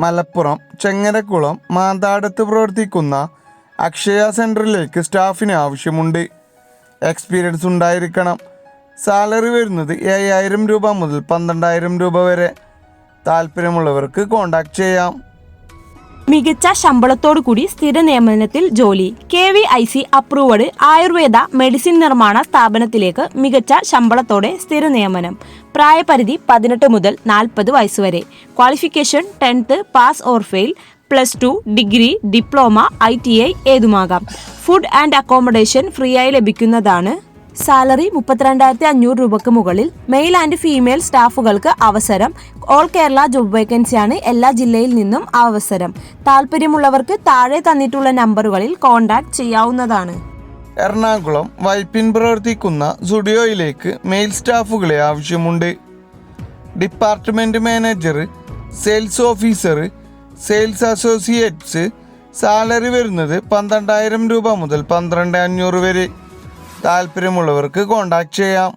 മലപ്പുറം ചെങ്ങരക്കുളം മാന്താടത്ത് പ്രവർത്തിക്കുന്ന അക്ഷയ സെൻറ്ററിലേക്ക് സ്റ്റാഫിന് ആവശ്യമുണ്ട്. എക്സ്പീരിയൻസ് ഉണ്ടായിരിക്കണം. സാലറി വരുന്നത് 7,000 രൂപ മുതൽ 12,000 രൂപ വരെ. താല്പര്യമുള്ളവർക്ക് കോൺടാക്റ്റ് ചെയ്യാം. മികച്ച ശമ്പളത്തോടു കൂടി സ്ഥിര നിയമനത്തിൽ ജോലി. KVIC അപ്രൂവഡ് ആയുർവേദ മെഡിസിൻ നിർമ്മാണ സ്ഥാപനത്തിലേക്ക് മികച്ച ശമ്പളത്തോടെ സ്ഥിര നിയമനം. പ്രായപരിധി 18 മുതൽ 40 വയസ്സ് വരെ. Qualification 10th pass or fail, +2, degree, diploma, ITI ഏതുമാകാം. ഫുഡ് ആൻഡ് അക്കോമഡേഷൻ ഫ്രീ ആയി ലഭിക്കുന്നതാണ്. സാലറി 32,500 രൂപയ്ക്ക് മുകളിൽ. മെയിൽ ആൻഡ് ഫീമെയിൽ സ്റ്റാഫുകൾക്ക് അവസരം. ഓൾ കേരള ജോബ് വേക്കൻസിയാണ്. എല്ലാ ജില്ലയിൽ നിന്നും അവസരം. താല്പര്യമുള്ളവർക്ക് താഴെ തന്നിട്ടുള്ള നമ്പറുകളിൽ കോൺടാക്ട് ചെയ്യാവുന്നതാണ്. എറണാകുളം വൈപ്പിൻ പ്രവർത്തിക്കുന്ന സ്റ്റുഡിയോയിലേക്ക് മെയിൽ സ്റ്റാഫുകളെ ആവശ്യമുണ്ട്. Department manager, sales officer, sales associates. Salary വരുന്നത് 12,000 രൂപ മുതൽ 12,500 വരെ. താല്പര്യമുള്ളവർക്ക് കോൺടാക്ട് ചെയ്യാം.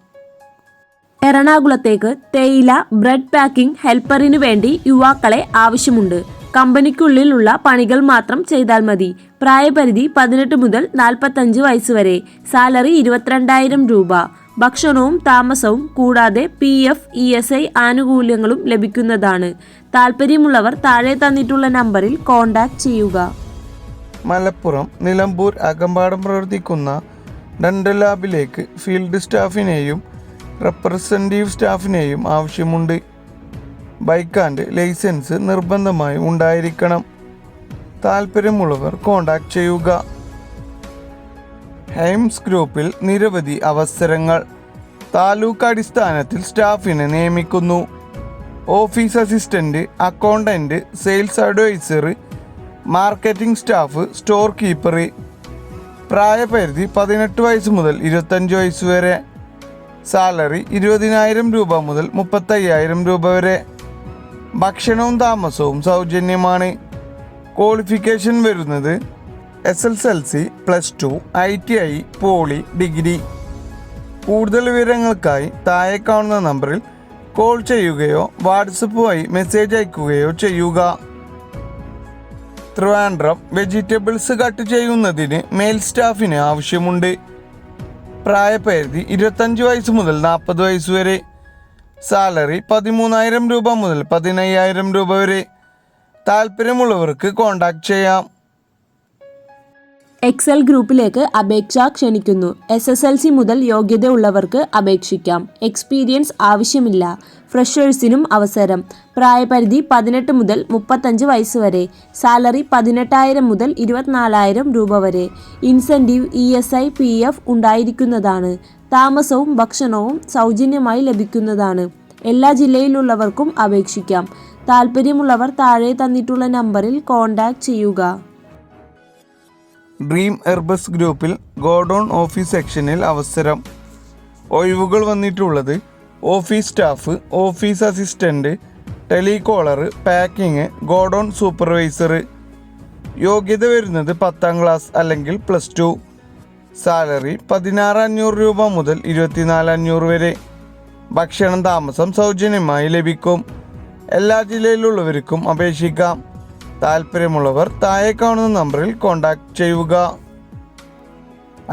എറണാകുളത്തേക്ക് തേയില ബ്രെഡ് പാക്കിംഗ് ഹെൽപ്പറിനു വേണ്ടി യുവാക്കളെ ആവശ്യമുണ്ട്. കമ്പനിക്കുള്ളിലുള്ള പണികൾ മാത്രം ചെയ്താൽ മതി. പ്രായപരിധി 18 മുതൽ 45 വയസ്സ് വരെ. സാലറി 22,000 രൂപ. ഭക്ഷണവും താമസവും കൂടാതെ PF ESI ആനുകൂല്യങ്ങളും ലഭിക്കുന്നതാണ്. താല്പര്യമുള്ളവർ താഴെ തന്നിട്ടുള്ള നമ്പറിൽ കോൺടാക്ട് ചെയ്യുക. മലപ്പുറം നിലമ്പൂർ അകമ്പാടം പ്രവർത്തിക്കുന്ന ഡെൻ്റൽ ലാബിലേക്ക് ഫീൽഡ് സ്റ്റാഫിനെയും റെപ്രസെൻറ്റേറ്റീവ് സ്റ്റാഫിനെയും ആവശ്യമുണ്ട്. ബൈക്ക് ആൻഡ് ലൈസൻസ് നിർബന്ധമായും ഉണ്ടായിരിക്കണം. താല്പര്യമുള്ളവർ കോൺടാക്ട് ചെയ്യുക. ഹെയിംസ് ഗ്രൂപ്പിൽ നിരവധി അവസരങ്ങൾ. താലൂക്ക് അടിസ്ഥാനത്തിൽ സ്റ്റാഫിനെ നിയമിക്കുന്നു. Office assistant, accountant, sales advisor, marketing staff, store keeper. പ്രായപരിധി 18 വയസ്സ് മുതൽ 25 വയസ്സ് വരെ. സാലറി 20,000 രൂപ മുതൽ 35,000 രൂപ വരെ. ഭക്ഷണവും താമസവും സൗജന്യമാണ്. ക്വാളിഫിക്കേഷൻ വരുന്നത് SSLC, +2, ITI, പോളി, ഡിഗ്രി. കൂടുതൽ വിവരങ്ങൾക്കായി താഴെ കാണുന്ന നമ്പറിൽ കോൾ ചെയ്യുകയോ വാട്സപ്പ് വഴി മെസ്സേജ് അയക്കുകയോ ചെയ്യുക. ട്രിവാൻഡ്രം വെജിറ്റബിൾസ് കട്ട് ചെയ്യുന്നതിന് മെയിൽ സ്റ്റാഫിന് ആവശ്യമുണ്ട്. പ്രായപരിധി 25 വയസ്സ് മുതൽ 40 വയസ്സ് വരെ. സാലറി 13,000 രൂപ മുതൽ 15,000 രൂപ വരെ. താല്പര്യമുള്ളവർക്ക് കോൺടാക്ട് ചെയ്യാം. എക്സൽ ഗ്രൂപ്പിലേക്ക് അപേക്ഷ ക്ഷണിക്കുന്നു. SSLC മുതൽ യോഗ്യതയുള്ളവർക്ക് അപേക്ഷിക്കാം. എക്സ്പീരിയൻസ് ആവശ്യമില്ല. ഫ്രഷേഴ്സിനും അവസരം. പ്രായപരിധി 18 മുതൽ 35 വയസ്സ് വരെ. സാലറി 18,000 മുതൽ 24,000 രൂപ വരെ. ഇൻസെൻറ്റീവ് ESI PF ഉണ്ടായിരിക്കുന്നതാണ്. താമസവും ഭക്ഷണവും സൗജന്യമായി ലഭിക്കുന്നതാണ്. എല്ലാ ജില്ലയിലുള്ളവർക്കും അപേക്ഷിക്കാം. താല്പര്യമുള്ളവർ താഴെ തന്നിട്ടുള്ള നമ്പറിൽ കോൺടാക്ട് ചെയ്യുക. ഡ്രീം എർബസ് ഗ്രൂപ്പിൽ ഗോഡൗൺ ഓഫീസ് സെക്ഷനിൽ അവസരം. ഒഴിവുകൾ വന്നിട്ടുള്ളത് office staff, office assistant, telecaller, packing, godown supervisor. യോഗ്യത വരുന്നത് 10ാം ക്ലാസ് അല്ലെങ്കിൽ +2. സാലറി 16,500 രൂപ മുതൽ 24,500 വരെ. ഭക്ഷണം താമസം സൗജന്യമായി ലഭിക്കും. എല്ലാ ജില്ലയിലുള്ളവർക്കും അപേക്ഷിക്കാം. താല്പര്യമുള്ളവർ താഴെ കാണുന്ന നമ്പറിൽ കോൺടാക്ട് ചെയ്യുക.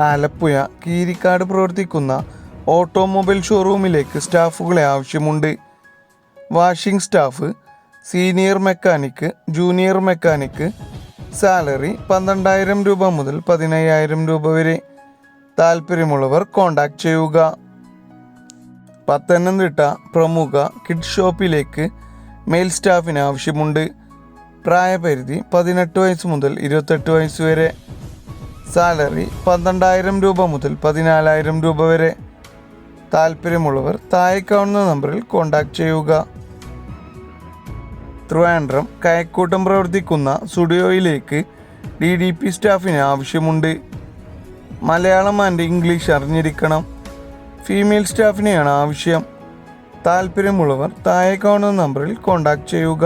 ആലപ്പുഴ കീരിക്കാട് പ്രവർത്തിക്കുന്ന ഓട്ടോമൊബൈൽ ഷോറൂമിലേക്ക് സ്റ്റാഫുകളെ ആവശ്യമുണ്ട്. Washing staff, senior mechanic, junior mechanic. Salary 12,000 രൂപ മുതൽ 15,000 രൂപ വരെ. താല്പര്യമുള്ളവർ കോൺടാക്ട് ചെയ്യുക. പത്തനംതിട്ട പ്രമുഖ കിഡ് ഷോപ്പിലേക്ക് മെയിൽ സ്റ്റാഫിന് ആവശ്യമുണ്ട്. പ്രായപരിധി 18 വയസ്സ് മുതൽ 28 വയസ്സ് വരെ. സാലറി 12,000 രൂപ മുതൽ 14,000 രൂപ വരെ. താല്പര്യമുള്ളവർ താഴെ കാണുന്ന നമ്പറിൽ കോൺടാക്ട് ചെയ്യുക. ട്രിവാൻഡ്രം കയക്കൂട്ടം പ്രവർത്തിക്കുന്ന സ്റ്റുഡിയോയിലേക്ക് DDP സ്റ്റാഫിന് ആവശ്യമുണ്ട്. മലയാളം ആൻഡ് ഇംഗ്ലീഷ് അറിഞ്ഞിരിക്കണം. ഫീമെയിൽ സ്റ്റാഫിനെയാണ് ആവശ്യം. താല്പര്യമുള്ളവർ താഴെ കാണുന്ന നമ്പറിൽ കോൺടാക്ട് ചെയ്യുക.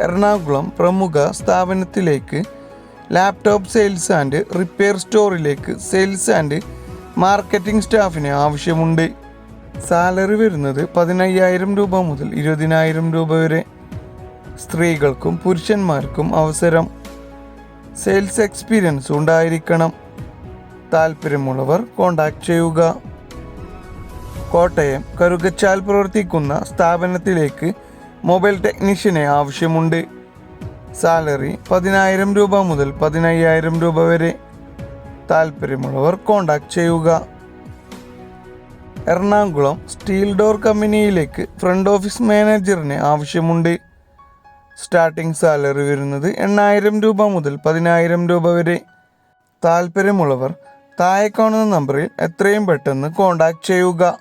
എറണാകുളം പ്രമുഖ സ്ഥാപനത്തിലേക്ക് ലാപ്ടോപ്പ് സെയിൽസ് ആൻഡ് റിപ്പയർ സ്റ്റോറിലേക്ക് സെയിൽസ് ആൻഡ് മാർക്കറ്റിംഗ് സ്റ്റാഫിന് ആവശ്യമുണ്ട്. സാലറി വരുന്നത് 15,000 രൂപ മുതൽ 20,000 രൂപ വരെ. സ്ത്രീകൾക്കും പുരുഷന്മാർക്കും അവസരം. സെയിൽസ് എക്സ്പീരിയൻസ് ഉണ്ടായിരിക്കണം. താല്പര്യമുള്ളവർ കോൺടാക്റ്റ് ചെയ്യുക. കോട്ടയം കറുകച്ചാൽ പ്രവർത്തിക്കുന്ന സ്ഥാപനത്തിലേക്ക് മൊബൈൽ ടെക്നീഷ്യനെ ആവശ്യമുണ്ട്. സാലറി 10,000 രൂപ മുതൽ 15,000 രൂപ വരെ. താല്പര്യമുള്ളവർ കോൺടാക്റ്റ് ചെയ്യുക. എറണാകുളം സ്റ്റീൽ ഡോർ കമ്പനിയിലേക്ക് ഫ്രണ്ട് ഓഫീസ് മാനേജറിനെ ആവശ്യമുണ്ട്. സ്റ്റാർട്ടിംഗ് സാലറി വരുന്നത് 8,000 രൂപ മുതൽ 10,000 രൂപ വരെ. താല്പര്യമുള്ളവർ താഴെ കാണുന്ന നമ്പറിൽ എത്രയും പെട്ടെന്ന് കോൺടാക്റ്റ് ചെയ്യുക.